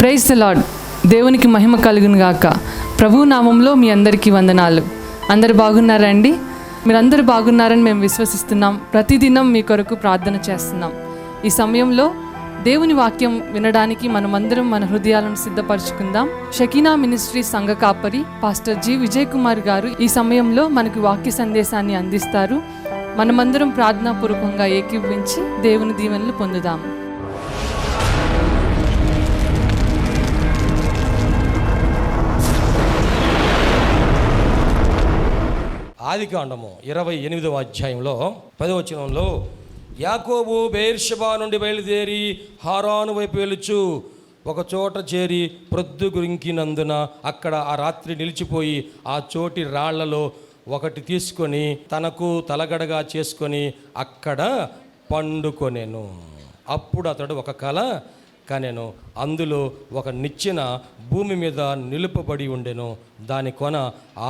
Praise the lord. దేవునికి మహిమ కలుగును గాక. ప్రభు నామంలో మీ అందరికీ వందనాలు. అందరు బాగున్నారండి? మీరందరూ బాగున్నారని మేము విశ్వసిస్తున్నాం. ప్రతిదినం మీ కొరకు ప్రార్థన చేస్తున్నాం. ఈ సమయంలో దేవుని వాక్యం వినడానికి మనమందరం మన హృదయాలను సిద్ధపరచుకుందాం. షకీనా మినిస్ట్రీ సంఘ కాపరి పాస్టర్ జి విజయ్ కుమార్ గారు ఈ సమయంలో మనకు వాక్య సందేశాన్ని అందిస్తారు. మనమందరం ప్రార్థనాపూర్వకంగా ఏకీభవించి దేవుని దీవెనలు పొందుదాము. ఆదికాండము 28వ అధ్యాయంలో 10వ వచనంలో, యాకోబు బెయేర్షెబా నుండి బయలుదేరి హారాను వైపు వెలుచు ఒక చోట చేరి ప్రొద్దుగురింకినందున అక్కడ ఆ రాత్రి నిలిచిపోయి ఆ చోటి రాళ్లలో ఒకటి తీసుకొని తనకు తలగడగా చేసుకొని అక్కడ పండుకొనెను. అప్పుడు అతడు ఒక కల కనెను. అందులో ఒక నిచ్చెన భూమి మీద నిలుపబడి ఉండెను. దాని కొన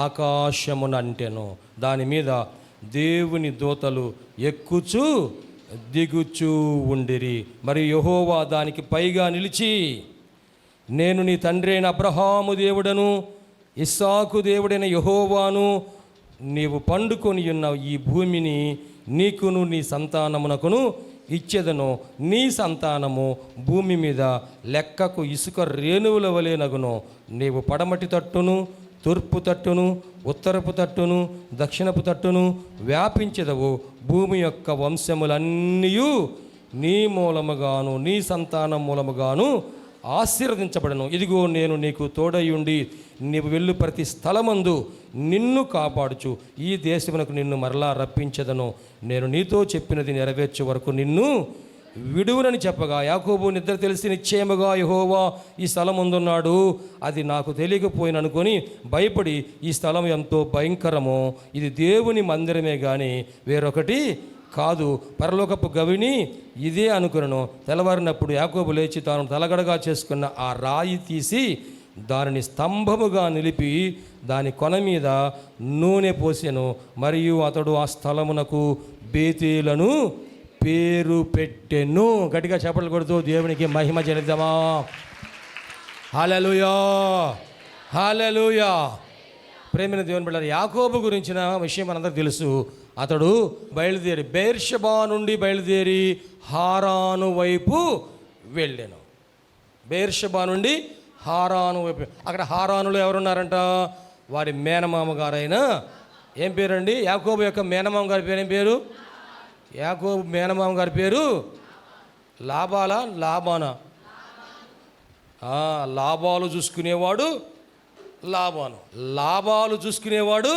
ఆకాశమున అంటెను. దాని మీద దేవుని దూతలు ఎక్కుచూ దిగుచూ ఉండిరి. మరి యెహోవా దానికి పైగా నిలిచి, నేను నీ తండ్రి అయిన అబ్రహాము దేవుడను ఇస్సాకు దేవుడైన యెహోవాను, నీవు పండుకొని ఉన్న ఈ భూమిని నీకును నీ సంతానమునకును ఇచ్చేదను. నీ సంతానము భూమి మీద లెక్కకు ఇసుక రేణువుల వలె నగును. నీవు పడమటి తట్టును, తూర్పు తట్టును, ఉత్తరపు తట్టును, దక్షిణపు తట్టును వ్యాపించెదవు. భూమి యొక్క వంశములన్నీ నీ మూలముగాను నీ సంతానం మూలముగాను ఆశీర్వదించబడను. ఇదిగో నేను నీకు తోడయుండి నీవు వెళ్ళు ప్రతి స్థలమందు నిన్ను కాపాడుచు ఈ దేశమునకు నిన్ను మరలా రప్పించదను. నేను నీతో చెప్పినది నెరవేర్చే వరకు నిన్ను విడువునని చెప్పగా, యాకోబు నిద్ర తెలిసి నిశ్చయముగా యెహోవా ఈ స్థలం ముందున్నాడు, అది నాకు తెలియకపోయిననుకొని భయపడి, ఈ స్థలం ఎంతో భయంకరమో, ఇది దేవుని మందిరమే కానీ వేరొకటి కాదు, పరలోకపు గవిని ఇదే అనుకును. తెల్లవారినప్పుడు యాకోబు లేచి తాను తలగడగా చేసుకున్న ఆ రాయి తీసి దానిని స్తంభముగా నిలిపి దాని కొన మీద నూనె పోసెను. మరియు అతడు ఆ స్థలమునకు బేతేలను పేరు పెట్టెను. గట్టిగా చప్పట్లు కొడుతూ దేవునికి మహిమ చెల్లిద్దామా. హల్లెలూయా, హల్లెలూయా. ప్రేమైన దేవుని బిడ్డలారా, యాకోబు గురించిన విషయం మనందరికీ తెలుసు. అతడు బయలుదేరి బెయేర్షెబా నుండి బయలుదేరి హారాను వైపు వెళ్ళాను. బెయేర్షెబా నుండి హారాను వైపు. అక్కడ హారానులో ఎవరున్నారంట? వారి మేనమామ గారైన, ఏం పేరండి? యాకోబు యొక్క మేనమామ గారి పేరు ఏం పేరు? యాకోబు మేనమామ గారి పేరు లాబాలా లాబానా? లాభాలు చూసుకునేవాడు లాబాను, లాభాలు చూసుకునేవాడు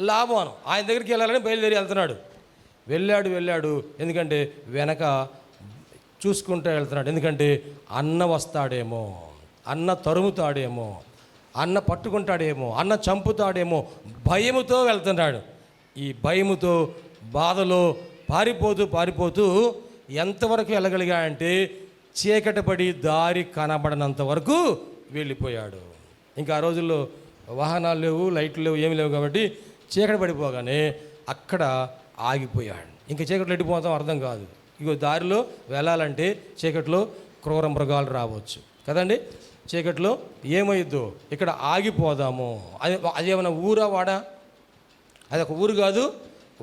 లాబాను. ఆయన దగ్గరికి వెళ్ళాలని బయలుదేరి వెళ్తున్నాడు. వెళ్ళాడు. ఎందుకంటే వెనక చూసుకుంటూ వెళ్తున్నాడు. ఎందుకంటే అన్న వస్తాడేమో, అన్న తరుముతాడేమో, అన్న పట్టుకుంటాడేమో, అన్న చంపుతాడేమో భయముతో వెళ్తున్నాడు. ఈ భయముతో బాధలో పారిపోతూ ఎంతవరకు వెళ్ళగలిగాడంటే చీకటి పడి దారి కనబడనంత వరకు వెళ్ళిపోయాడు. ఇంకా ఆ రోజుల్లో వాహనాలు లేవు, లైట్లు లేవు, ఏమి లేవు కాబట్టి చీకటి పడిపోగానే అక్కడ ఆగిపోయాడు. ఇంకా చీకట్లో ఎట్టిపోతాం అర్థం కాదు. ఇగో దారిలో వెళ్ళాలంటే చీకట్లో క్రూర మృగాలు రావచ్చు కదండి. చీకట్లో ఏమైద్దో, ఇక్కడ ఆగిపోదాము. అది ఏమైనా ఊరా వాడా? అది ఒక ఊరు కాదు,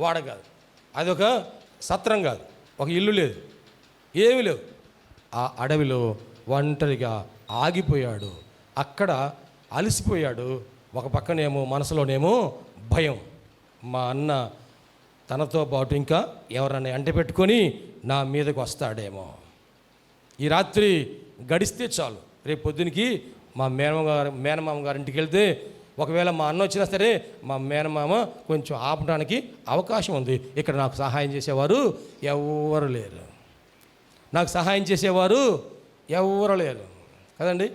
వాడ కాదు, అది ఒక సత్రం కాదు, ఒక ఇల్లు లేదు, ఏమీ లేవు. ఆ అడవిలో ఒంటరిగా ఆగిపోయాడు. అక్కడ అలసిపోయాడు. ఒక పక్కనేమో మనసులోనేమో భయం, మా అన్న తనతో పాటు ఇంకా ఎవరన్నా ఎంట పెట్టుకొని నా మీదకు వస్తాడేమో, ఈ రాత్రి గడిస్తే చాలు, రేపు పొద్దునకి మా మేనమామ గారింటికి వెళ్తే ఒకవేళ మా అన్న వచ్చినా సరే మా మేనమామ కొంచెం ఆపడానికి అవకాశం ఉంది. ఇక్కడ నాకు సహాయం చేసేవారు ఎవరు లేరు, నాకు సహాయం చేసేవారు ఎవరు లేరు కదండి.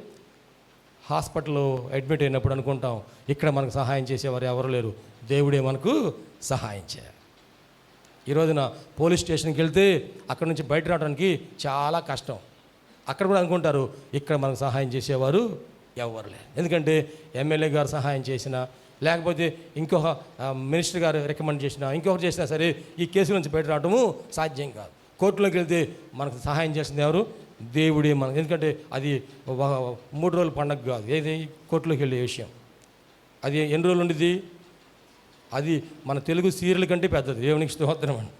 హాస్పిటల్లో అడ్మిట్ అయినప్పుడు అనుకుంటాం ఇక్కడ మనకు సహాయం చేసేవారు ఎవరు లేరు, దేవుడే మనకు సహాయం చేయాలి. ఈ రోజున పోలీస్ స్టేషన్కి వెళ్తే అక్కడ నుంచి బయట రావడానికి చాలా కష్టం. అక్కడ కూడా అనుకుంటారు ఇక్కడ మనకు సహాయం చేసేవారు ఎవరు లేరు. ఎందుకంటే ఎమ్మెల్యే గారు సహాయం చేసినా, లేకపోతే ఇంకొక మినిస్టర్ గారు రికమెండ్ చేసినా, ఇంకొకరు చేసినా సరే ఈ కేసు నుంచి బయట రావడము సాధ్యం కాదు. కోర్టులోకి వెళ్తే మనకు సహాయం చేసింది ఎవరు? దేవుడే మన, ఎందుకంటే అది 3 రోజుల పండగ కాదు, ఏది కోర్టులోకి వెళ్ళే విషయం. అది ఎన్ని రోజులు ఉండిద్ది? అది మన తెలుగు సీరియల్ కంటే పెద్దది. దేవునికి స్తోత్రం అండి.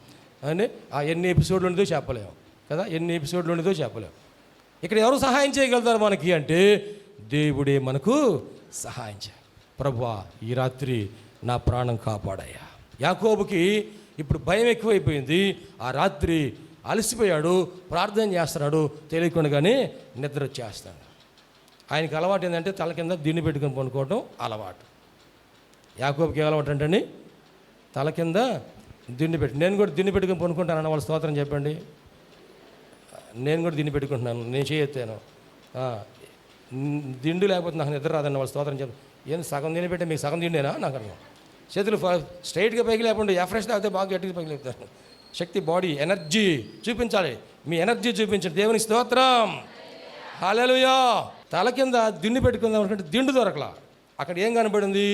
అంటే ఎన్ని ఎపిసోడ్లు ఉండదో చెప్పలేము కదా, ఎన్ని ఎపిసోడ్లు ఉండదో చెప్పలేము. ఇక్కడ ఎవరు సహాయం చేయగలుగుతారు మనకి అంటే దేవుడే మనకు సహాయం చేయాలి. ప్రభువా, ఈ రాత్రి నా ప్రాణం కాపాడయ్యా. యాకోబుకి ఇప్పుడు భయం ఎక్కువైపోయింది. ఆ రాత్రి అలసిపోయాడు, ప్రార్థన చేస్తున్నాడు, తెలియకుండానే నిద్ర వచ్చేస్తాడు. ఆయనకి అలవాటు ఏంటంటే తల కింద దిండు పెట్టుకొని పనుకోవడం అలవాటు. యాకోబుకి అలవాటు అంటే తల కింద దిండు పెట్టి, నేను కూడా దిండు పెట్టుకొని పనుకుంటానన్న వాళ్ళు స్తోత్రం చెప్పండి. నేను కూడా దిండు పెట్టుకుంటున్నాను, నేను చేయెత్తాను. దిండు లేకపోతే నాకు నిద్ర రాదన్న వాళ్ళు స్తోత్రం చెప్పండి. ఏంది సగం దిండు పెట్టే మీకు సగం దిండేనా? నాకు అర్థం. చేతులు స్ట్రైట్గా పైకి లేకుండా ఎఫ్రెష్ తాగితే బాగా గట్టిగా పైకి లేపుతారు. శక్తి, బాడీ, ఎనర్జీ చూపించాలి. మీ ఎనర్జీ చూపించండి. దేవునికి స్తోత్రం, హల్లెలూయా. తల కింద దిండు పెట్టుకుందాం అనుకుంటే దిండు దొరకలా. అక్కడ ఏం కనపడింది?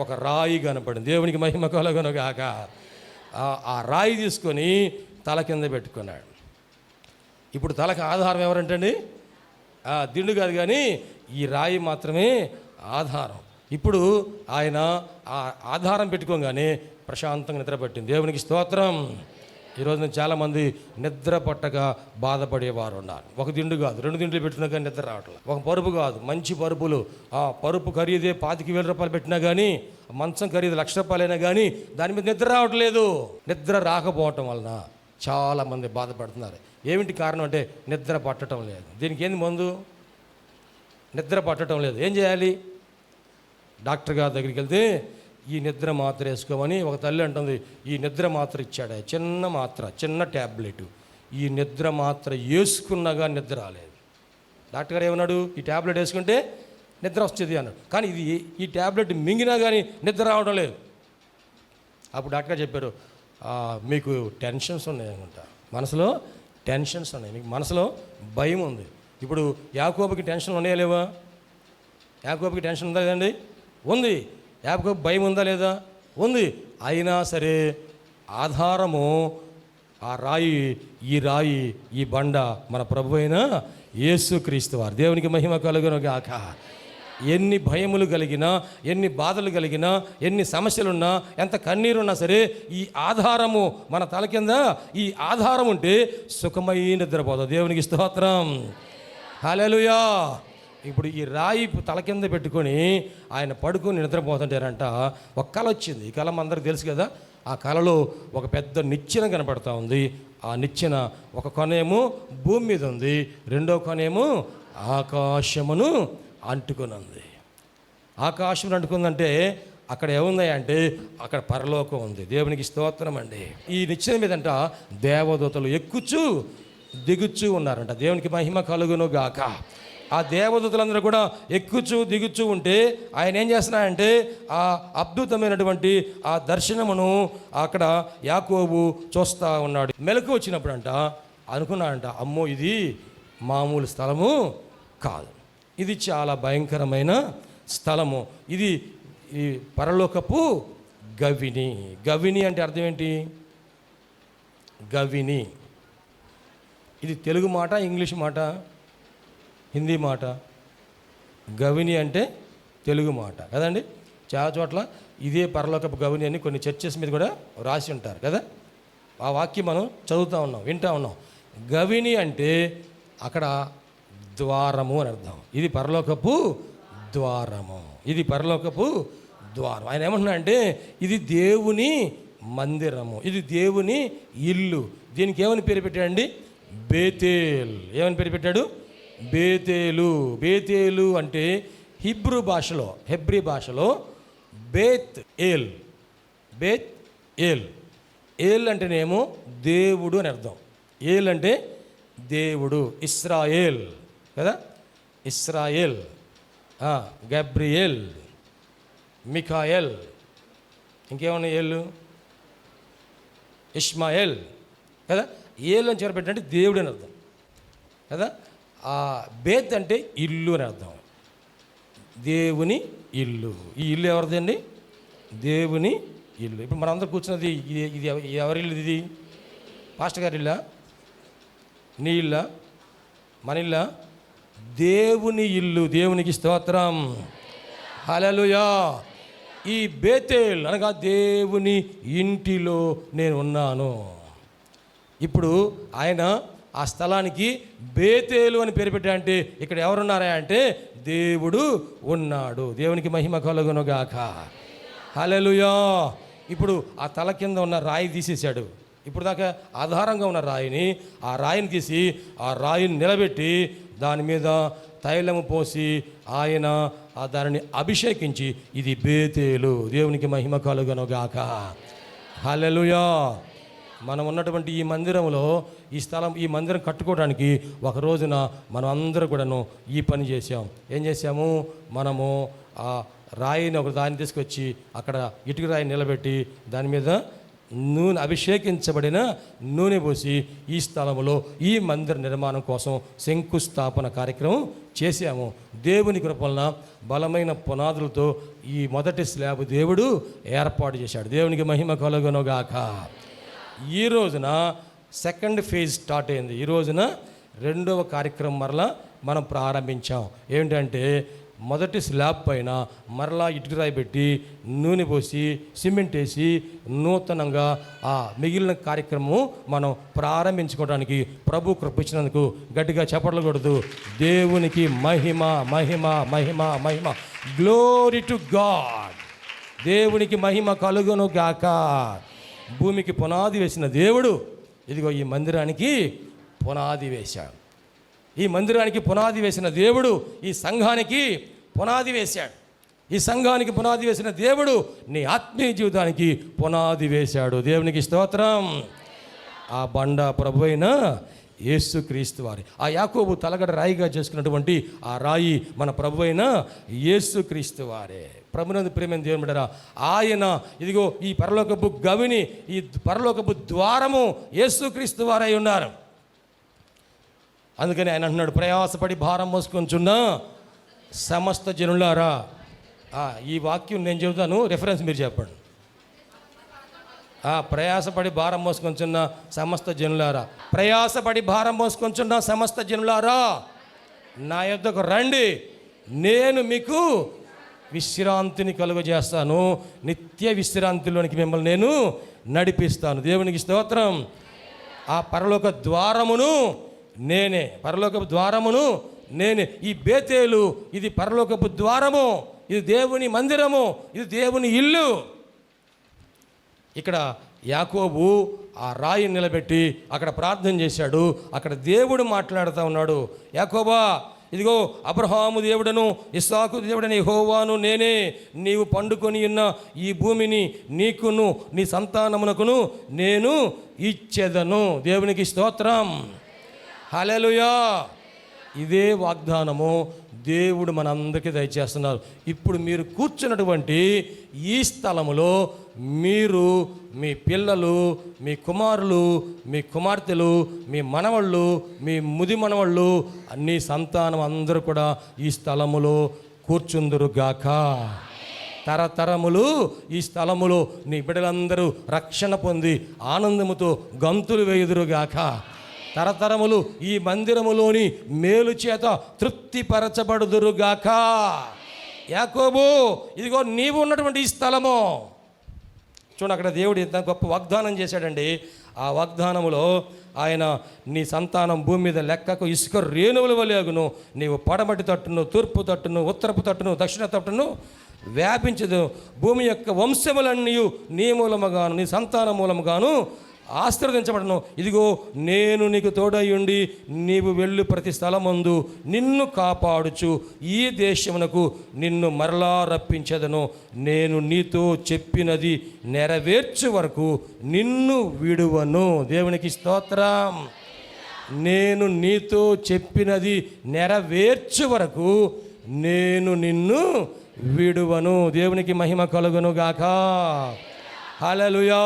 ఒక రాయి కనపడింది. దేవునికి మహిమ కలుగునుగాక. ఆ రాయి తీసుకొని తల కింద పెట్టుకున్నాడు. ఇప్పుడు తలకు ఆధారం ఎవరంటండి? దిండు కాదు కానీ ఈ రాయి మాత్రమే ఆధారం. ఇప్పుడు ఆయన ఆ ఆధారం పెట్టుకోగానే ప్రశాంతంగా నిద్ర పట్టింది. దేవునికి స్తోత్రం. ఈరోజు చాలామంది నిద్ర పట్టక బాధపడేవారు ఉన్నారు. ఒక దిండు కాదు, 2 దిండులు పెట్టినా కానీ నిద్ర రావట్లేదు. ఒక పరుపు కాదు, మంచి పరుపులు, ఆ పరుపు ఖరీదే 25,000 రూపాయలు పెట్టినా కానీ, మంచం ఖరీదు 1,00,000 రూపాయలైనా కానీ దాని మీద నిద్ర రావట్లేదు. నిద్ర రాకపోవటం వలన చాలామంది బాధపడుతున్నారు. ఏమిటి కారణం అంటే నిద్ర పట్టడం లేదు. దీనికి ఏంది మందు? నిద్ర పట్టడం లేదు. ఏం చేయాలి? డాక్టర్ గారి దగ్గరికి వెళ్తే ఈ నిద్ర మాత్ర వేసుకోమని ఒక తల్లి అంటుంది. ఈ నిద్ర మాత్ర ఇచ్చాడు, చిన్న మాత్ర, చిన్న ట్యాబ్లెట్. ఈ నిద్ర మాత్ర వేసుకున్నాగా నిద్ర రాలేదు. డాక్టర్ గారు ఏమన్నాడు? ఈ ట్యాబ్లెట్ వేసుకుంటే నిద్ర వస్తుంది అన్నాడు. కానీ ఈ ట్యాబ్లెట్ మింగినా కానీ నిద్ర రావడం లేదు. అప్పుడు డాక్టర్ గారు చెప్పారు, మీకు టెన్షన్స్ ఉన్నాయి అనుకుంటా, మనసులో టెన్షన్స్ ఉన్నాయి, మీకు మనసులో భయం ఉంది. ఇప్పుడు యాకోబుకి టెన్షన్ ఉన్నాయా లేవా? యాకోబుకి టెన్షన్ ఉందా లేదండి? ఉంది. యాకోబు భయం ఉందా లేదా? ఉంది. అయినా సరే ఆధారము ఆ రాయి, ఈ రాయి, ఈ బండ మన ప్రభు అయిన యేసుక్రీస్తు వారు. దేవునికి మహిమ కలుగునుగాక. ఎన్ని భయములు కలిగినా, ఎన్ని బాధలు కలిగినా, ఎన్ని సమస్యలున్నా, ఎంత కన్నీరున్నా సరే ఈ ఆధారము మన తల కింద, ఈ ఆధారం ఉంటే సుఖమై నిద్రపోతాం. దేవునికి స్తోత్రం, హల్లెలూయా. ఇప్పుడు ఈ రాయి తల కింద పెట్టుకొని ఆయన పడుకొని నిద్రపోతుంటారంట. ఒక కళ వచ్చింది. ఈ కళ అందరికి తెలుసు కదా. ఆ కళలో ఒక పెద్ద నిచ్చెన కనపడతా ఉంది. ఆ నిచ్చెన ఒక కొనేమో భూమి మీద ఉంది, రెండో కొనేమో ఆకాశమును అంటుకొని ఉంది. ఆకాశం అంటుకుందంటే అక్కడ ఏముంది అంటే అక్కడ పరలోకం ఉంది. దేవునికి స్తోత్రం అండి. ఈ నిచ్చెన మీదంట దేవదూతలు ఎక్కుచు దిగుచూ ఉన్నారంట. దేవునికి మహిమ కలుగును గాక. ఆ దేవదూతలందరూ కూడా ఎక్కుచూ దిగుచూ ఉంటే ఆయన ఏం చేస్తున్నాడంటే ఆ అద్భుతమైనటువంటి ఆ దర్శనమును అక్కడ యాకోబు చూస్తూ ఉన్నాడు. మెలకు వచ్చినప్పుడు అంట అనుకున్నాడంట, అమ్మో ఇది మామూలు స్థలము కాదు, ఇది చాలా భయంకరమైన స్థలము, ఇది ఈ పరలోకపు గవిని. గవిని అంటే అర్థం ఏంటి? గవిని ఇది తెలుగు మాట, ఇంగ్లీష్ మాట, హిందీ మాట. గవిని అంటే తెలుగు మాట కదండి. చాలా చోట్ల ఇదే పరలోకపు గవిని అని కొన్ని చర్చెస్ మీద కూడా రాసి ఉంటారు కదా. ఆ వాక్యం మనం చదువుతూ ఉన్నాం, వింటూ ఉన్నాం. గవిని అంటే అక్కడ ద్వారము అని అర్థం. ఇది పరలోకపు ద్వారము, ఇది పరలోకపు ద్వారం. ఆయన ఏమంటున్నా అంటే ఇది దేవుని మందిరము, ఇది దేవుని ఇల్లు. దీనికి ఏమని పేరు పెట్టాడండి? బేతేల్. ఏమని పేరు పెట్టాడు? బేతేలు. బేతేలు అంటే హెబ్రీ భాషలో బేత్ ఏల్. బేత్ ఏల్. ఏల్ అంటేనేమో దేవుడు అని అర్థం. ఏల్ అంటే దేవుడు. ఇస్రాయేల్ కదా, ఇస్రాయేల్, గబ్రియేల్, మిఖాయేల్, ఇంకేమన్నా ఏళ్ళు, ఇష్మాయేల్ కదా. ఏలు అని చేరబెట్టంటే దేవుడు అని అర్థం కదా. ఆ బేత్ అంటే ఇల్లు అని అర్థం. దేవుని ఇల్లు. ఈ ఇల్లు ఎవరిదండి? దేవుని ఇల్లు. ఇప్పుడు మనందరూ కూర్చున్నది ఇది ఎవరి ఇల్లు? ఇది పాస్టర్ గారి ఇల్లా? నీ ఇల్లా? మన ఇల్లా? దేవుని ఇల్లు. దేవునికి స్తోత్రం. హల్లెలూయా. ఈ బేతేల్ అనగా దేవుని ఇంటిలో నేను ఉన్నాను. ఇప్పుడు ఆయన ఆ స్థలానికి బేతేలు అని పేరు పెట్టా. అంటే ఇక్కడ ఎవరున్నారా అంటే దేవుడు ఉన్నాడు. దేవునికి మహిమ కలుగునుగాక. హల్లెలూయా. ఇప్పుడు ఆ తల కింద ఉన్న రాయి తీసేశాడు. ఇప్పుడు దాకా ఆధారంగా ఉన్న ఆ రాయిని తీసి ఆ రాయిని నిలబెట్టి దాని మీద తైలము పోసి ఆయన దానిని అభిషేకించి ఇది బేతేలు. దేవునికి మహిమ కలుగునుగాక. హల్లెలూయా. మనం ఉన్నటువంటి ఈ మందిరంలో ఈ మందిరం కట్టుకోవడానికి ఒక రోజున మనం అందరూ కూడాను ఈ పని చేసాం. ఏం చేసాము? మనము ఆ రాయిని ఒక దాన్ని తీసుకొచ్చి అక్కడ ఇటుక రాయిని నిలబెట్టి దాని మీద నూనె, అభిషేకించబడిన నూనె పోసి ఈ స్థలంలో ఈ మందిర నిర్మాణం కోసం శంకుస్థాపన కార్యక్రమం చేశాము. దేవుని కృపలన బలమైన పునాదులతో ఈ మొదటి స్లాబ్ దేవుడు ఏర్పాటు చేశాడు. దేవునికి మహిమ కలుగునుగాక. ఈ రోజున సెకండ్ ఫేజ్ స్టార్ట్ అయింది. ఈ రోజున రెండవ కార్యక్రమం మరలా మనం ప్రారంభించాం. ఏంటంటే మొదటి స్లాబ్ పైన మరలా ఇటుకరాయి పెట్టి నూనె పోసి సిమెంట్ వేసి నూతనంగా ఆ మిగిలిన కార్యక్రమం మనం ప్రారంభించుకోవడానికి ప్రభు కృప ఇచ్చినందుకు గట్టిగా చప్పట్లు కొడుతూ దేవునికి మహిమ మహిమ మహిమ మహిమ. Glory to God. దేవునికి మహిమ కలుగును గాక. భూమికి పునాది వేసిన దేవుడు ఇదిగో ఈ మందిరానికి పునాది వేశాడు. ఈ మందిరానికి పునాది వేసిన దేవుడు ఈ సంఘానికి పునాది వేశాడు. ఈ సంఘానికి పునాది వేసిన దేవుడు నీ ఆత్మీయ జీవితానికి పునాది వేశాడు. దేవునికి స్తోత్రం. ఆ బండ ప్రభువైన యేసుక్రీస్తు వారి, ఆ యాకోబు తలగడ రాయిగా చేసుకున్నటువంటి ఆ రాయి మన ప్రభువైన యేసుక్రీస్తు వారే. ప్రభునందు ప్రేమైన దేవుని బిడ్డలారా, ఆయన ఇదిగో ఈ పరలోకపు గవిని, ఈ పరలోకపు ద్వారము యేసుక్రీస్తు వారై ఉన్నారు. అందుకని ఆయన అంటున్నాడు, ప్రయాసపడి భారం మోసుకొంచున్న సమస్త జనులారా. ఈ వాక్యం నేను చెబుతాను, రెఫరెన్స్ మీరు చెప్పండి. ప్రయాసపడి భారం మోసుకొంచున్న సమస్త జనులారా, ప్రయాసపడి భారం మోసుకొంచున్న సమస్త జనులారా, నా యొద్దకు రండి, నేను మీకు విశ్రాంతిని కలుగజేస్తాను, నిత్య విశ్రాంతిలోనికి మిమ్మల్ని నేను నడిపిస్తాను. దేవునికి స్తోత్రం. ఆ పరలోక ద్వారమును నేనే, పరలోకపు ద్వారమును నేనే. ఈ బేతేలు ఇది పరలోకపు ద్వారము, ఇది దేవుని మందిరము, ఇది దేవుని ఇల్లు. ఇక్కడ యాకోబు ఆ రాయిని నిలబెట్టి అక్కడ ప్రార్థన చేశాడు. అక్కడ దేవుడు మాట్లాడుతూ ఉన్నాడు, యాకోబా, ఇదిగో అబ్రహాము దేవుడను ఇస్సాకు దేవుడని యెహోవాను నేనే. నీవు పండుకొని ఉన్న ఈ భూమిని నీకును నీ సంతానమునకును నేను ఇచ్చేదను. దేవునికి స్తోత్రం. హల్లెలూయా. ఇదే వాగ్దానము దేవుడు మనందరికీ దయచేస్తున్నారు. ఇప్పుడు మీరు కూర్చున్నటువంటి ఈ స్థలములో మీరు, మీ పిల్లలు, మీ కుమారులు, మీ కుమార్తెలు, మీ మనవళ్ళు, మీ ముది మనవళ్ళు, అన్ని సంతానం అందరూ కూడా ఈ స్థలములో కూర్చుందురుగాక. తరతరములు ఈ స్థలములో నీ బిడ్డలందరూ రక్షణ పొంది ఆనందముతో గంతులు వేయుదురుగాక. తరతరములు ఈ మందిరములోని మేలు చేత తృప్తిపరచబడుదురుగాక. యాకోబు, ఇదిగో నీవు ఉన్నటువంటి ఈ స్థలము చూడండి, అక్కడ దేవుడు ఎంత గొప్ప వాగ్దానం చేశాడండి. ఆ వాగ్దానములో ఆయన నీ సంతానం భూమి మీద లెక్కకు ఇసుక రేణువుల వలెగును, నీవు పడమటి తట్టును, తూర్పు తట్టును, ఉత్తరపు తట్టును, దక్షిణ తట్టును వ్యాపించదు. భూమి యొక్క వంశములన్నీ నీ మూలముగాను నీ సంతాన మూలముగాను ఆశీర్వదించబడను. ఇదిగో నేను నీకు తోడయ్యుండి నీవు వెళ్ళు ప్రతి స్థలమందు నిన్ను కాపాడుచు ఈ దేశమునకు నిన్ను మరలా రప్పించదను. నేను నీతో చెప్పినది నెరవేర్చు వరకు నిన్ను విడువను. దేవునికి స్తోత్రం. నేను నీతో చెప్పినది నెరవేర్చు వరకు నేను నిన్ను విడువను. దేవునికి మహిమ కలుగును గాక. హల్లెలూయా.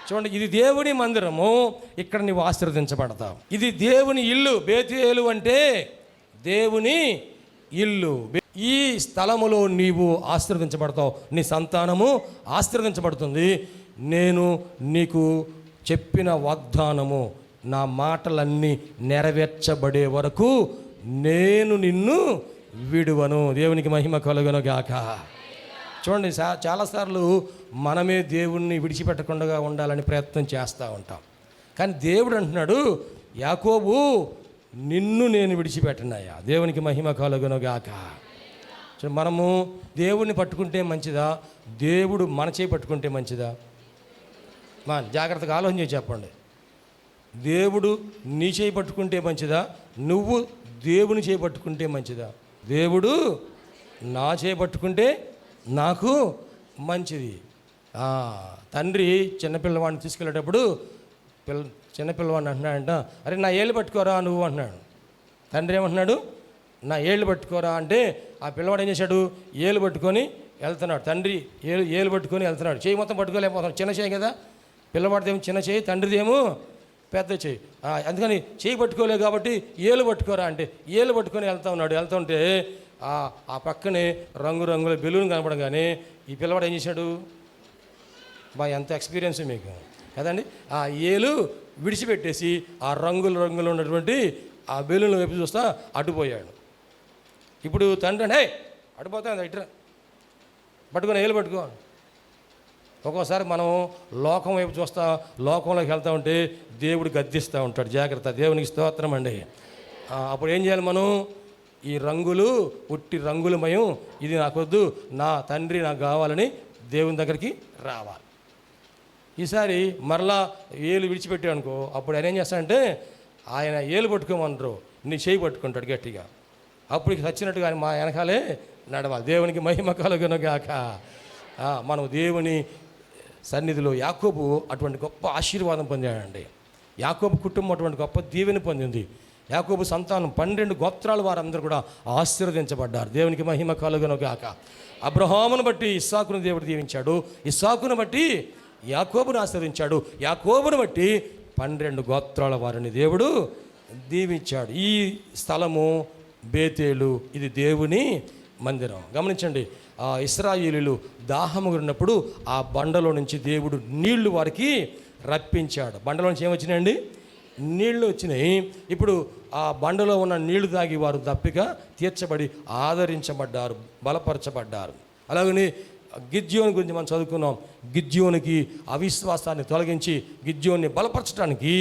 చూడండి, ఇది దేవుని మందిరము, ఇక్కడ నీవు ఆశీర్వదించబడతావు. ఇది దేవుని ఇల్లు. బేతేలు అంటే దేవుని ఇల్లు. ఈ స్థలములో నీవు ఆశీర్వదించబడతావు, నీ సంతానము ఆశీర్వదించబడుతుంది. నేను నీకు చెప్పిన వాగ్దానము నా మాటలన్నీ నెరవేర్చబడే వరకు నేను నిన్ను విడువను. దేవునికి మహిమ కలుగును గాక. చూడండి, చాలాసార్లు మనమే దేవుణ్ణి విడిచిపెట్టకుండా ఉండాలని ప్రయత్నం చేస్తూ ఉంటాం. కానీ దేవుడు అంటున్నాడు, యాకోబు నిన్ను నేను విడిచిపెట్టనయ్యా. దేవునికి మహిమ కలుగును గాక. మనము దేవుడిని పట్టుకుంటే మంచిదా, దేవుడు మన చేయి పట్టుకుంటే మంచిదా? జాగ్రత్తగా ఆలోచన చేసి చెప్పండి. దేవుడు నీ చేయి పట్టుకుంటే మంచిదా, నువ్వు దేవుని చేయి పట్టుకుంటే మంచిదా? దేవుడు నా చేయి పట్టుకుంటే నాకు మంచిది. తండ్రి చిన్నపిల్లవాడిని తీసుకెళ్ళేటప్పుడు చిన్నపిల్లవాడిని అంటున్నాడంట, అరే నా ఏళ్ళు పట్టుకోరా నువ్వు అంటున్నాడు. తండ్రి ఏమంటున్నాడు, నా ఏళ్ళు పట్టుకోరా అంటే ఆ పిల్లవాడు ఏం చేశాడు, ఏళ్ళు పట్టుకొని వెళ్తున్నాడు. తండ్రి ఏళ్ళు పట్టుకొని వెళ్తున్నాడు. చేయి మొత్తం పట్టుకోలేకపోతున్నాడు, చిన్న చేయి కదా. పిల్లవాడిదేమో చిన్న చేయి, తండ్రిదేమో పెద్ద చేయి. అందుకని చేయి పట్టుకోలేదు కాబట్టి ఏళ్ళు పట్టుకోరా అంటే ఏళ్ళు పట్టుకొని వెళ్తుంటే ఆ పక్కనే రంగురంగుల బెలూన్ కనపడగానే ఈ పిల్లవాడు ఏం చేశాడు, ఎంత ఎక్స్పీరియన్స్ మీకు కదండి. ఆ ఏలు విడిచిపెట్టేసి ఆ రంగులు ఉన్నటువంటి ఆ బెలూన్లు వైపు చూస్తా అడ్డుపోయాడు. ఇప్పుడు తండ్రి అంటే అడ్డుపోతాను ఇట్రా పట్టుకొని ఏలు పట్టుకో. ఒక్కోసారి మనం లోకం వైపు చూస్తా, లోకంలోకి వెళ్తూ ఉంటే దేవుడు గద్దిస్తూ ఉంటాడు. జాగ్రత్త, దేవునికి స్తోత్రం అండి. అప్పుడు ఏం చేయాలి మనం, ఈ రంగులు ఉట్టి రంగులమయం, ఇది నాకొద్దు, నా తండ్రి నాకు కావాలని దేవుని దగ్గరికి రావాలి. ఈసారి మరలా ఏలు విడిచిపెట్టాడు అనుకో, అప్పుడు ఆయన ఏం చేస్తాడంటే ఆయన ఏలు పట్టుకోమన్నారు, నీ చేయి పట్టుకుంటాడు గట్టిగా. అప్పుడు చచ్చినట్టుగా ఆయన మా వెనకాలే నడవాలి. దేవునికి మహిమ కలుగును గాక. మనం దేవుని సన్నిధిలో యాకోబు అటువంటి గొప్ప ఆశీర్వాదం పొందాడండి. యాకోబు కుటుంబం అటువంటి గొప్ప దీవెని పొందింది. యాకోబు సంతానం 12 గోత్రాల వారందరూ కూడా ఆశీర్వదించబడ్డారు. దేవునికి మహిమ కలుగును గాక. అబ్రహామును బట్టి ఇస్సాకును దేవుడు దీవించాడు, ఇస్సాకును బట్టి యాకోబును ఆశీర్వదించాడు, యాకోబును బట్టి 12 గోత్రాల వారిని దేవుడు దీవించాడు. ఈ స్థలము బేతేలు, ఇది దేవుని మందిరం. గమనించండి, ఇశ్రాయేలీయులు దాహము ఉన్నప్పుడు ఆ బండలో నుంచి దేవుడు నీళ్లు వారికి రప్పించాడు. బండలో నుంచి ఏమొచ్చినాయండి, నీళ్లు వచ్చినాయి. ఇప్పుడు ఆ బండలో ఉన్న నీళ్లు తాగి వారు దప్పిక తీర్చబడి ఆదరించబడ్డారు, బలపరచబడ్డారు. అలాగని గిద్యోని గురించి మనం చదువుకున్నాం. గిద్యోనికి అవిశ్వాసాన్ని తొలగించి గిద్యోన్ని బలపరచడానికి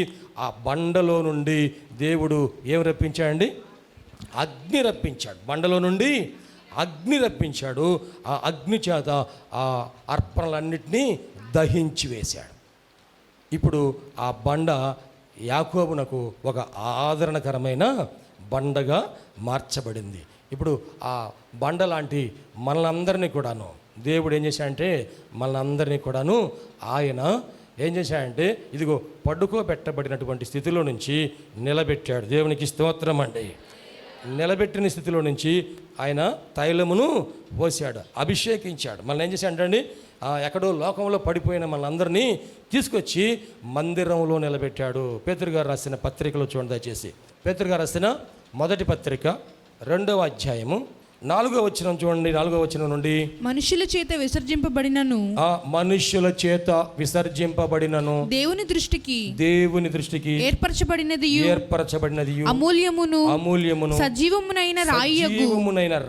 ఆ బండలో నుండి దేవుడు ఏం రప్పించాడండి, అగ్ని రప్పించాడు. బండలో నుండి అగ్ని రప్పించాడు. ఆ అగ్ని చేత ఆ అర్పణలన్నిటినీ దహించి వేశాడు. ఇప్పుడు ఆ బండ యాకోబునకు ఒక ఆదరణకరమైన బండగా మార్చబడింది. ఇప్పుడు ఆ బండ లాంటి మనలందరినీ కూడాను దేవుడు ఏం చేశాడంటే మనలందరినీ కూడాను ఆయన ఏం చేశాడంటే ఇదిగో పడుకోబెట్టబడినటువంటి స్థితిలో నుంచి నిలబెట్టాడు. దేవునికి స్తోత్రం అండి. నిలబెట్టిన స్థితిలో నుంచి ఆయన తైలమును పోసాడు, అభిషేకించాడు. మనల్ని ఏం చేశాడండి, ఎక్కడో లోకంలో పడిపోయిన మనందరినీ తీసుకొచ్చి మందిరంలో నిలబెట్టాడు. పేతురు గారు రాసిన పత్రికలో చూడండి దయచేసి. పేతురు గారు రాసిన మొదటి పత్రిక 2వ అధ్యాయము 4వ వచనం చూడండి. 4వ వచనం నుండి, మనుషుల చేత విసర్జింపబడినను, మనుషుల చేత విసర్జింపబడినను దేవుని దృష్టికి ఏర్పరచబడినది అమూల్యమును సజీవమునైన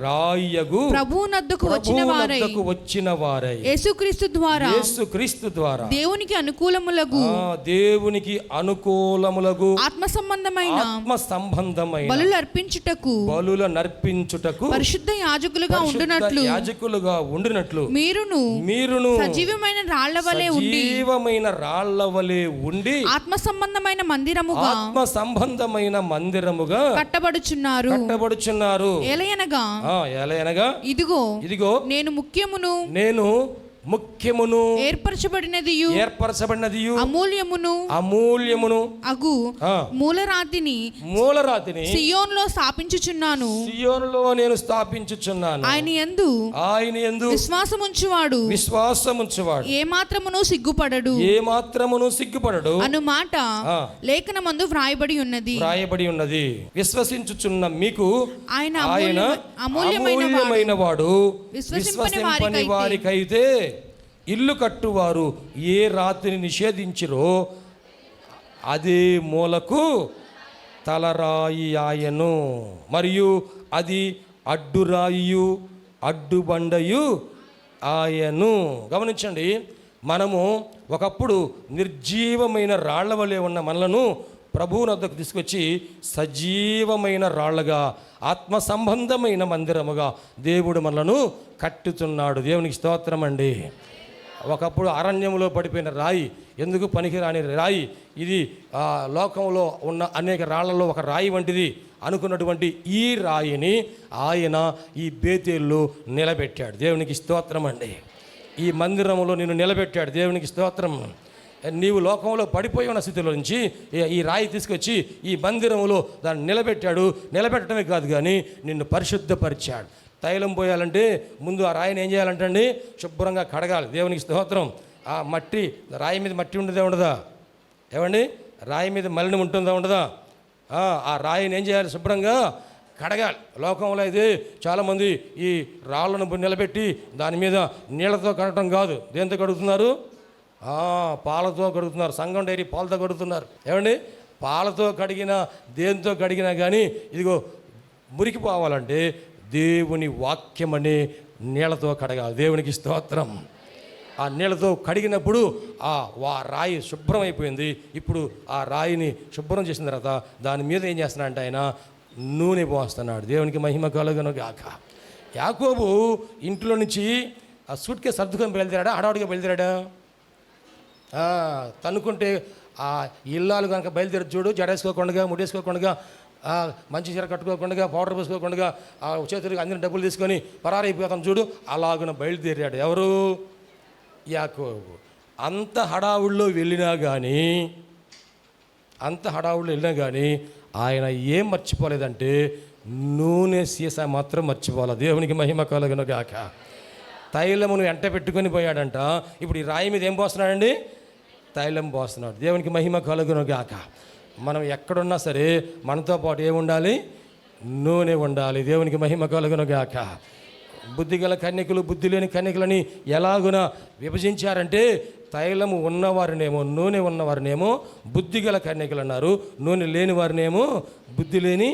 రాయియగు ప్రభువునద్దకు వచ్చిన వారై యేసుక్రీస్తు ద్వారా దేవునికి అనుకూలములగు ఆత్మ సంబంధమైన బలులు అర్పించుటకు పరిశుద్ధ యాజకులుగా ఉండునట్లు మీరును సజీవమైన రాళ్ల వలె ఉండి ఆత్మ సంబంధమైన మందిరముగా కట్టబడుచున్నారు. ఎలయనగా ఇదిగో నేను ముఖ్యమును ఏర్పరచబడినది అమూల్యమును అగు మూలరాతిని సియోనులో స్థాపించుచున్నాను. ఆయన యందు విశ్వాసముంచువాడు ఏమాత్రమును సిగ్గుపడడు అను మాట లేఖనమందు వ్రాయబడి ఉన్నది. విశ్వసించుచున్న మీకు ఆయన అమూల్యమైన వాడు. విశ్వసింపని వారికైతే ఇల్లు కట్టువారు ఏ రాతిని నిషేధించిరో అది మూలకు తలరాయి ఆయను, మరియు అది అడ్డురాయియు అడ్డుబండయు ఆయను. గమనించండి, మనము ఒకప్పుడు నిర్జీవమైన రాళ్ల వలె ఉన్న మనలను ప్రభువు వద్దకు తీసుకొచ్చి సజీవమైన రాళ్లగా, ఆత్మ సంబంధమైన మందిరముగా దేవుడు మనలను కట్టుతున్నాడు. దేవునికి స్తోత్రం అండి. ఒకప్పుడు అరణ్యంలో పడిపోయిన రాయి, ఎందుకు పనికిరాని రాయి, ఇది లోకంలో ఉన్న అనేక రాళ్లలో ఒక రాయి వంటిది అనుకున్నటువంటి ఈ రాయిని ఆయన ఈ బేతేల్లో నిలబెట్టాడు. దేవునికి స్తోత్రం అండి. ఈ మందిరంలో నిన్ను నిలబెట్టాడు. దేవునికి స్తోత్రం. నీవు లోకంలో పడిపోయి ఉన్న స్థితిలో నుంచి ఈ రాయి తీసుకొచ్చి ఈ మందిరంలో దాన్ని నిలబెట్టాడు. నిలబెట్టడమే కాదు కానీ నిన్ను పరిశుద్ధపరిచాడు. తైలం పోయాలంటే ముందు ఆ రాయిని ఏం చేయాలంటండి, శుభ్రంగా కడగాలి. దేవునికి స్తోత్రం. ఆ మట్టి, రాయి మీద మట్టి ఉండదా ఉండదా ఏమండి, రాయి మీద మలినం ఉంటుందా ఉండదా? ఆ రాయిని ఏం చేయాలి, శుభ్రంగా కడగాలి. లోకంలో అయితే చాలామంది ఈ రాళ్ళను నిలబెట్టి దాని మీద నీళ్లతో కడగటం కాదు, దేంతో కడుగుతున్నారు, పాలతో కడుగుతున్నారు. సంఘం డైరీ పాలతో కడుగుతున్నారు. ఏమండి, పాలతో కడిగినా దేంతో కడిగినా కానీ ఇదిగో మురికిపోవాలంటే దేవుని వాక్యం అనే నీళ్లతో కడగాలి. దేవునికి స్తోత్రం. ఆ నీళ్లతో కడిగినప్పుడు ఆ రాయి శుభ్రం అయిపోయింది. ఇప్పుడు ఆ రాయిని శుభ్రం చేసిన తర్వాత దాని మీద ఏం చేస్తున్నాడంటే ఆయన నూనె పోస్తున్నాడు. దేవునికి మహిమ కలుగును గాక. యాకోబు ఇంట్లో నుంచి ఆ సూట్ కేసు సర్దుకొని బయలుదేరాడా, హడావుడిగా బయలుదేరాడా? తనుకుంటే ఆ ఇల్లాలు కనుక బయలుదేరి చూడు, జడేసుకోకుండా, ముడేసుకోకుండా, మంచి చీర కట్టుకోకుండా, పౌడర్ పూసుకోకుండా, ఆ చేతులకు అందిన డబ్బులు తీసుకొని పరారైపోతాం చూడు, అలాగున బయలుదేరాడు. ఎవరు? యాకోబు. అంత హడావుల్లో వెళ్ళినా కానీ ఆయన ఏం మర్చిపోలేదంటే నూనె సీసా మాత్రం మర్చిపోవాలి. దేవునికి మహిమ కలుగును గాక. తైలమును ఎంట పెట్టుకొని పోయాడంట. ఇప్పుడు ఈ రాయి మీద ఏం పోస్తున్నాడండి? తైలం పోస్తున్నాడు. దేవునికి మహిమ కలుగును గాక. మనం ఎక్కడున్నా సరే మనతో పాటు ఏముండాలి? నూనె ఉండాలి. దేవునికి మహిమ కలుగును గాక. బుద్ధిగల కన్యకులు, బుద్ధి లేని కన్యకులని ఎలాగున విభజించారంటే తైలము ఉన్నవారినేమో, నూనె ఉన్నవారినేమో బుద్ధిగల కన్యకులు అన్నారు, నూనె లేని వారినేమో బుద్ధి లేని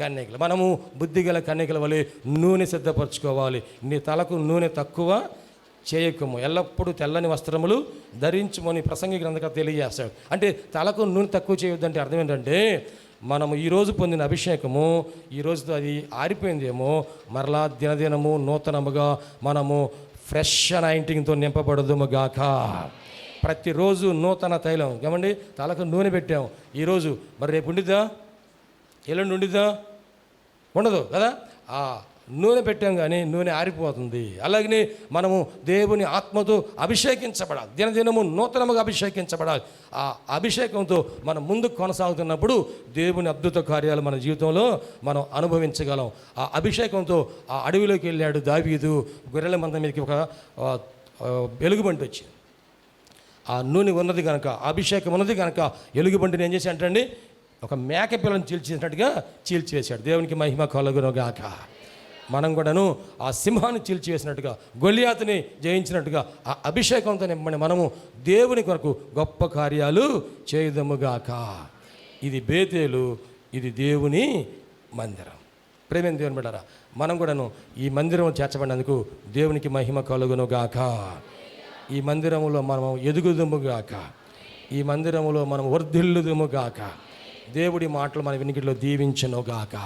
కన్యకులు. మనము బుద్ధిగల కన్యకుల వలె నూనె సిద్ధపరచుకోవాలి. నీ తలకు నూనె తక్కువ చేయకము, ఎల్లప్పుడూ తెల్లని వస్త్రములు ధరించుమని ప్రసంగి గ్రంథకర్త తెలియజేస్తాడు. అంటే తలకు నూనె తక్కువ చేయొద్దంటే అర్థం ఏంటంటే మనము ఈరోజు పొందిన అభిషేకము ఈ రోజుతో అది ఆరిపోయిందేమో, మరలా దినదినము నూతనముగా మనము ఫ్రెష్ అనాయింటింగ్తో నింపబడదుము గాక. ప్రతిరోజు నూతన తైలం. ఏమండి, తలకు నూనె పెట్టాము ఈరోజు, మరి రేపు ఉండిద్దా, ఎల్లుండి ఉండిద్దా? ఉండదు కదా. ఆ నూనె పెట్టాం కానీ నూనె ఆరిపోతుంది. అలాగనే మనము దేవుని ఆత్మతో అభిషేకించబడాలి. దినదినము నూతనముగా అభిషేకించబడాలి. ఆ అభిషేకంతో మనం ముందుకు కొనసాగుతున్నప్పుడు దేవుని అద్భుత కార్యాలు మన జీవితంలో మనం అనుభవించగలం. ఆ అభిషేకంతో ఆ అడవిలోకి వెళ్ళాడు దావీదు. గొర్రెల మంద మీదకి ఒక ఎలుగుబంటి వచ్చింది. ఆ నూనె ఉన్నది కనుక, అభిషేకం ఉన్నది కనుక ఎలుగుబంటిని ఏం చేసి అంటండి, ఒక మేక పిల్లని చీల్చేసినట్టుగా చీల్చేశాడు. దేవునికి మహిమ కలుగును గాక. మనం కూడాను ఆ సింహాన్ని చీల్చివేసినట్టుగా, గొలియాతుని జయించినట్టుగా ఆ అభిషేకంతో నింపని మనము దేవుని కొరకు గొప్ప కార్యాలు చేయుదముగాక. ఇది బేతేలు, ఇది దేవుని మందిరం. ప్రేమ దేవుని బిడ్డలారా, మనం కూడాను ఈ మందిరం చేర్చబడినందుకు దేవునికి మహిమ కలుగునుగాక. ఈ మందిరములో మనం ఎదుగుదుముగాక. ఈ మందిరములో మనం వర్ధిల్లుదుముగాక. దేవుడి మాటలు మన వినికిడిలో దీవించునుగాక.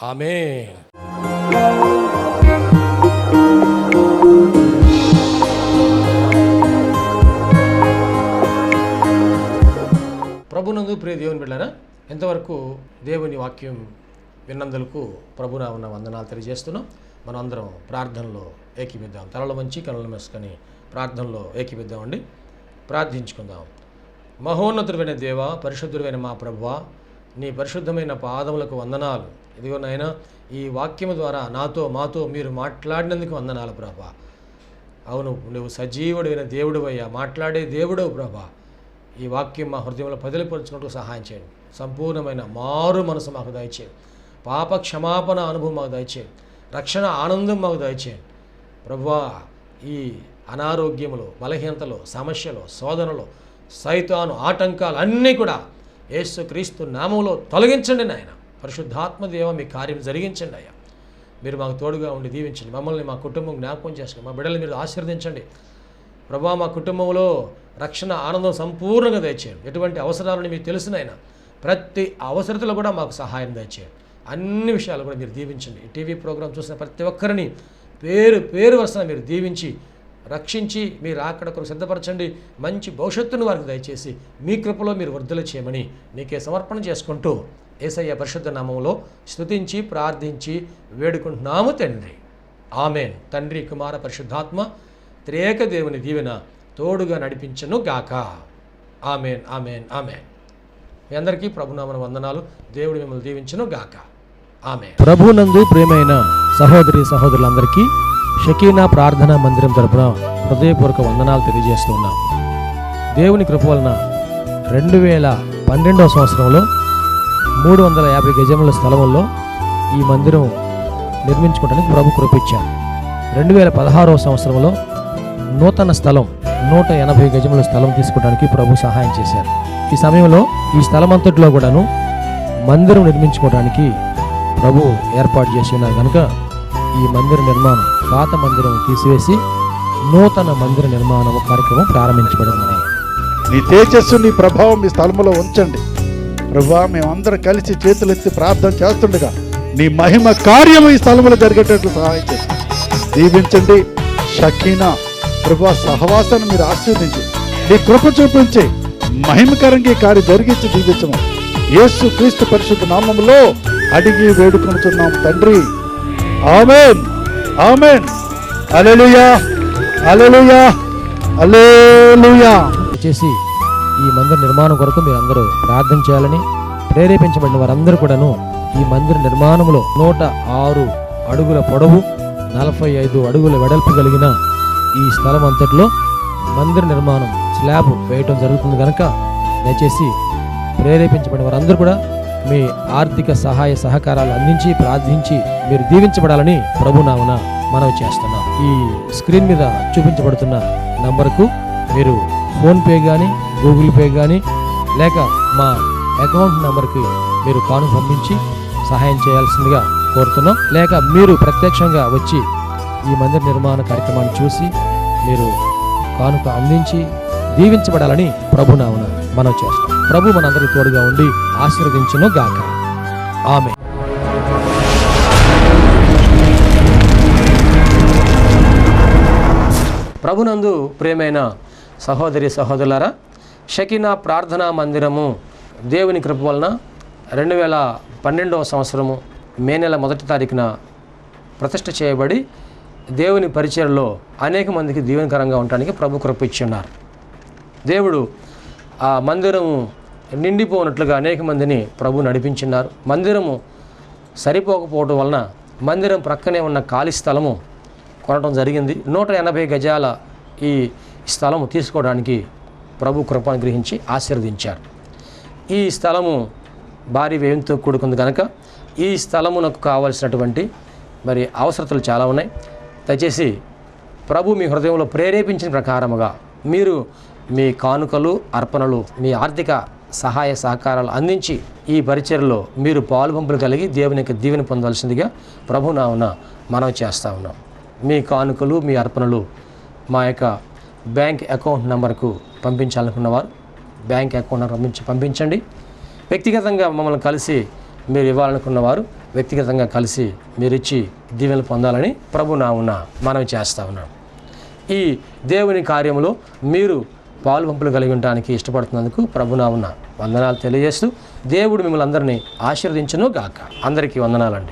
ఆమేన్. ప్రభునందు ప్రియ దేవుని బిడ్డలారా, ఎంతవరకు దేవుని వాక్యం విన్నందులకు ప్రభునామమున వందనాలు తెలియజేస్తున్నాం. మనం అందరం ప్రార్థనలో ఏకీపిద్దాం. తలలు వంచి కనులు మూసుకొని ప్రార్థనలో ఏకీపిద్దామండి. ప్రార్థించుకుందాం. మహోన్నతుడైన దేవ, పరిశుద్ధుడైన మా ప్రభువా, నీ పరిశుద్ధమైన పాదములకు వందనాలు. ఇదిగో నాయన, ఈ వాక్యము ద్వారా మాతో మీరు మాట్లాడినందుకు వందనాలు ప్రభా. అవును, నువ్వు సజీవుడైన దేవుడు అయ్యా, మాట్లాడే దేవుడవు ప్రభా. ఈ వాక్యం మా హృదయంలో పదిలిపరుచుకుంటూ సహాయం చేయండి. సంపూర్ణమైన మారు మనసు మాకు దయచేయండి. పాప క్షమాపణ అనుభవం మాకు దయచేయండి. రక్షణ ఆనందం మాకు దయచేయండి ప్రభువా. ఈ అనారోగ్యములో, బలహీనతలో, సమస్యలో, శోధనలో, సైతాను ఆటంకాలు అన్నీ కూడా యేసుక్రీస్తు నామంలో తొలగించండి నాయన. పరిశుద్ధాత్మ దేవ మీ కార్యం జరిగించండి అయ్యా. మీరు మాకు తోడుగా ఉండి దీవించండి. మమ్మల్ని మా కుటుంబం జ్ఞాపకం చేసుకోండి. మా బిడ్డలు మీరు ఆశీర్వదించండి ప్రభా. మా కుటుంబంలో రక్షణ ఆనందం సంపూర్ణంగా దయచేయండి. ఎటువంటి అవసరాలని మీకు తెలుసునైనా ప్రతి అవసరతలో కూడా మాకు సహాయం దయచేయండి. అన్ని విషయాలు కూడా మీరు దీవించండి. ఈ టీవీ ప్రోగ్రాం చూసిన ప్రతి ఒక్కరిని పేరు వరుసన మీరు దీవించి రక్షించి మీరు అక్కడ కొరకు సిద్ధపరచండి. మంచి భవిష్యత్తును వారికి దయచేసి మీ కృపలో మీరు వర్ధలు చేయమని నీకే సమర్పణ చేసుకుంటూ యేసయ్య పరిశుద్ధ నామంలో స్తుతించి ప్రార్థించి వేడుకుంటున్నాము తండ్రి. ఆమెన్. తండ్రి కుమార పరిశుద్ధాత్మ త్రియేక దేవుని దీవెన తోడుగా నడిపించను గాక. Amen amen amen. మీ అందరికీ ప్రభునామన వందనాలు. దేవుడు మిమ్మల్ని దీవించను గాక. ఆమెన్. ప్రభునందు ప్రియమైన సహోదరి సహోదరులందరికీ షకీనా ప్రార్థనా మందిరం తరపున హృదయపూర్వక వందనాలు తెలియజేస్తున్నాం. దేవుని కృప వలన 2012వ సంవత్సరంలో 350 గజముల స్థలంలో ఈ మందిరం నిర్మించుకోవడానికి ప్రభు కృపించారు. 2016వ సంవత్సరంలో నూతన స్థలం 180 గజముల స్థలం తీసుకోవడానికి ప్రభు సహాయం చేశారు. ఈ సమయంలో ఈ స్థలం అంతట్లో కూడాను మందిరం నిర్మించుకోవడానికి ప్రభు ఏర్పాటు చేసి ఉన్నారు కనుక ఈ మందిర నిర్మాణం, పాత మందిరం తీసివేసి నూతన మందిర నిర్మాణం కార్యక్రమం ప్రారంభించబడింది. నీ తేజస్సు నీ ప్రభావం మీ స్థలంలో ఉంచండి ప్రభువా. మేమందరం కలిసి చేతులెత్తి ప్రార్థన చేస్తుండగా నీ మహిమ కార్యం ఈ స్థలంలో జరిగేటట్లు సహాయం చేసి దీవించండి. షకీనా ప్రభువా సహవాసాన్ని మీరు ఆశీర్వదించి నీ కృప చూపించి మహిమకరంగా ఈ కార్యం జరిగించి దీవించము. యేసు క్రీస్తు పరిశుద్ధ నామములో అడిగి వేడుకొనుచున్నాం తండ్రి. ఆమేన్ ఆమేన్. హల్లెలూయా హల్లెలూయా హల్లెలూయా. చేసి ఈ మందిర నిర్మాణం కొరకు మీరు అందరూ ప్రార్థన చేయాలని ప్రేరేపించబడిన వారందరూ కూడాను ఈ మందిర నిర్మాణంలో 106 అడుగుల పొడవు 45 అడుగుల వెడల్పు కలిగిన ఈ స్థలం అంతట్లో మందిర నిర్మాణం స్లాబ్ వేయటం జరుగుతుంది కనుక దయచేసి ప్రేరేపించబడిన వారందరూ కూడా మీ ఆర్థిక సహాయ సహకారాలు అందించి ప్రార్థించి మీరు దీవించబడాలని ప్రభునామన మనవి చేస్తున్నాం. ఈ స్క్రీన్ మీద చూపించబడుతున్న నంబర్కు మీరు ఫోన్పే కానీ గూగుల్ పే కానీ లేక మా అకౌంట్ నెంబర్కి మీరు కానుక పంపించి సహాయం చేయాల్సిందిగా కోరుతున్నాం. లేక మీరు ప్రత్యక్షంగా వచ్చి ఈ మందిర నిర్మాణ కార్యక్రమాన్ని చూసి మీరు కానుక అందించి దీవించబడాలని ప్రభునామన మనం చేస్తాం. ప్రభు మనందరి తోడుగా ఉండి ఆశీర్వదించును గాక. ఆమెన్. ప్రభునందు ప్రియమైన సహోదరి సహోదరులారా, షకీనా ప్రార్థనా మందిరము దేవుని కృప వలన 2012వ సంవత్సరము మే నెల 1వ తారీఖున ప్రతిష్ఠ చేయబడి దేవుని పరిచర్లో అనేక మందికి దీవెనకరంగా ఉండడానికి ప్రభు కృప ఇచ్చున్నారు. దేవుడు ఆ మందిరము నిండిపోనట్లుగా అనేక మందిని ప్రభు నడిపించున్నారు. మందిరము సరిపోకపోవడం వలన మందిరం ప్రక్కనే ఉన్న ఖాళీ స్థలము కొనడం జరిగింది. 180 గజాల ఈ స్థలము తీసుకోవడానికి ప్రభు కృప అనుగ్రహించి ఆశీర్వదించారు. ఈ స్థలము భారీ వ్యయంతో కూడుకుంది కనుక ఈ స్థలమునకు కావలసినటువంటి మరి అవసరతలు చాలా ఉన్నాయి. దయచేసి ప్రభు మీ హృదయంలో ప్రేరేపించిన ప్రకారముగా మీరు మీ కానుకలు అర్పణలు మీ ఆర్థిక సహాయ సహకారాలు అందించి ఈ పరిచర్లో మీరు పాలుపంపులు కలిగి దేవుని యొక్క దీవెన పొందవలసిందిగా ప్రభునామన మనవి చేస్తూ ఉన్నాం. మీ కానుకలు మీ అర్పణలు మా యొక్క బ్యాంక్ అకౌంట్ నెంబర్కు పంపించాలనుకున్నవారు బ్యాంక్ అకౌంట్ నెంబర్ పంపించండి. వ్యక్తిగతంగా మమ్మల్ని కలిసి మీరు ఇవ్వాలనుకున్నవారు వ్యక్తిగతంగా కలిసి మీరు ఇచ్చి దీవెనలు పొందాలని ప్రభునామన మనవి చేస్తూ ఉన్నాం. ఈ దేవుని కార్యంలో మీరు పాలు పంపులు కలిగి ఉండడానికి ఇష్టపడుతున్నందుకు ప్రభునామన వందనాలు తెలియజేస్తూ దేవుడు మిమ్మల్ని అందరినీ ఆశీర్వదించును గాక. అందరికీ వందనాలండి.